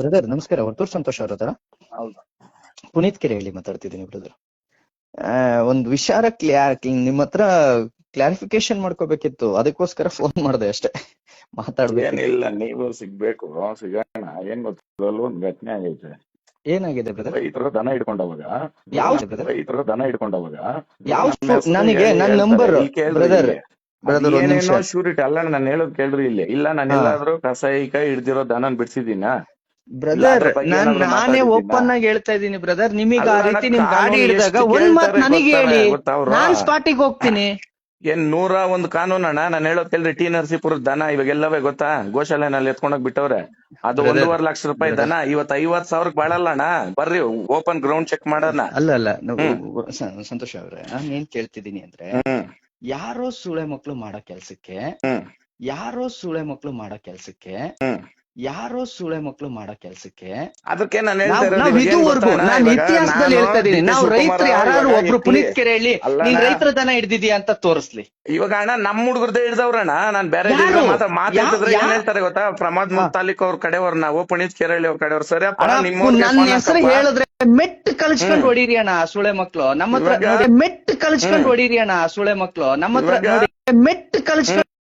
Brother ನಮಸ್ಕಾರ. ವರ್ತೂರ್ ಸಂತೋಷ್ ಅವ್ರ ಹತ್ರ ಹೌದು. ಪುನೀತ್ ಕೆರೆ ಹೇಳಿ ಮಾತಾಡ್ತಿದ್ದೀನಿ ಬ್ರದರ್. ಒಂದ್ ವಿಚಾರ ನಿಮ್ಮ ಹತ್ರ ಕ್ಲಾರಿಫಿಕೇಶನ್ ಮಾಡ್ಕೋಬೇಕಿತ್ತು, ಅದಕ್ಕೋಸ್ಕರ ಫೋನ್ ಮಾಡಿದೆ ಅಷ್ಟೇ. ಮಾತಾಡ್ಬೇಕು. ಏನಿಲ್ಲ, ನೀವು ಸಿಗ್ಬೇಕು, ಸಿಗೋಣ. ಏನ್ ಗೊತ್ತಿಲ್ಲ, ಒಂದ್ ಘಟನೆ ಆಗೈತೆ. ಏನಾಗಿದೆ ಬ್ರದರ್? ರೈತರು ದನ ಹಿಡ್ಕೊಂಡವಾಗ ಯಾವ ನನಗೆ ನನ್ನ ನಂಬರ್ ಬ್ರದರ್ ಏನೇನೋ ಶೂರಿಟಿ ಅಲ್ಲ. ನಾನು ಹೇಳೋದ್ ಕೇಳ್ರಿ ಇಲ್ಲಿ. ಇಲ್ಲ ನಾನು ಎಲ್ಲಾದ್ರೂ ಕಸಾಯಿಕ ಹಿಡ್ದಿರೋ ದನ ಬಿಡ್ಸಿದೀನ ಬ್ರದರ್? ನಾನೇ ಓಪನ್ ಆಗಿ ಹೇಳ್ತಾ ಇದ್ದೀನಿ ಬ್ರದರ್. ನಿಮಗೆ ಆ ರೀತಿ ನಿಮ್ ಗಾಡಿ ಹಿಡಿದಾಗ ಒಂದ್ ಮಾತ್ ನನಗೆ ಹೇಳಿ, ನಾನ್ ಸ್ಪಾಟಿಗೆ ಹೋಗ್ತೀನಿ. ಏನ್ 101 ಕಾನೂನಣ್ಣ. ನಾನು ಹೇಳೋದ್ ಕೇಳ್ರಿ. ಟಿ ನರಸೀಪುರದ ದನ ಇವಾಗೆಲ್ಲವೇ ಗೊತ್ತಾ, ಗೋಶಾಲೆನಲ್ಲಿ ಎತ್ಕೊಂಡೋಗ್ ಬಿಟ್ಟವ್ರೆ. ಅದು 1.5 ಲಕ್ಷ ರೂಪಾಯಿ ದನ ಇವತ್ತು 50,000 ಬಾಳಲ್ಲ ಅಣ್ಣ. ಬರ್ರಿ ಓಪನ್ ಗ್ರೌಂಡ್ ಚೆಕ್ ಮಾಡೋಣ. ಅಲ್ಲ ಸಂತೋಷ್ ಅವ್ರೆ, ನಾನ್ ಏನ್ ಕೇಳ್ತಿದ್ದೀನಿ ಅಂದ್ರೆ, ಯಾರೋ ಸೂಳೆ ಮಕ್ಳು ಮಾಡೋ ಕೆಲ್ಸಕ್ಕೆ ಅದಕ್ಕೆ ನಾನು ಇತಿಹಾಸದಲ್ಲಿ ಹೇಳ್ತಾ ಇದೀನಿ. ನಾವು ರೈತರು ಯಾರು ಒಬ್ರು ಪುನೀತ್ ಕೆರೆ ಹೇಳಿ ನೀನ್ ರೈತರ ದನ ಹಿಡ್ದಿದ್ಯಾ ಅಂತ ತೋರಿಸ್ಲಿ. ಇವಾಗ ಅಣ್ಣ ನಮ್ಮ ಹುಡುಗರದೇ ಹಿಡ್ದವ್ರಣ್ಣ. ನಾನ್ ಬೇರೆ ಮಾತಾಡಿದ್ರೆ ಏನ್ ಹೇಳ್ತಾರೆ ಗೊತ್ತಾ, ಪ್ರಮೋದ್ ತಾಲೂಕ್ ಅವ್ರ ಕಡೆಯವ್ರ, ನಾವು ಪುನೀತ್ ಕೆರಳಿ ಅವ್ರ ಕಡೆಯವ್ರು. ಸರಿಯಪ್ಪ, ನನ್ನ ಹೆಸರು ಹೇಳಿದ್ರೆ ಮೆಟ್ ಕಳಿಸ್ಕೊಂಡ್ ಹೊಡೀರಿ ಅಣ್ಣ ಸುಳೆ ಮಕ್ಳು. ನಮ್ಮ ಹತ್ರ ಮೆಟ್ ಕಳಿಸ್ಕೊಂಡ್ ಹೊಡೀರಿ ಅಣ್ಣ ಸುಳೆ ಮಕ್ಳು. ನಮ್ಮ ಹತ್ರ ಮೆಟ್ ಕಳಿಸ್ಕೊಂಡ್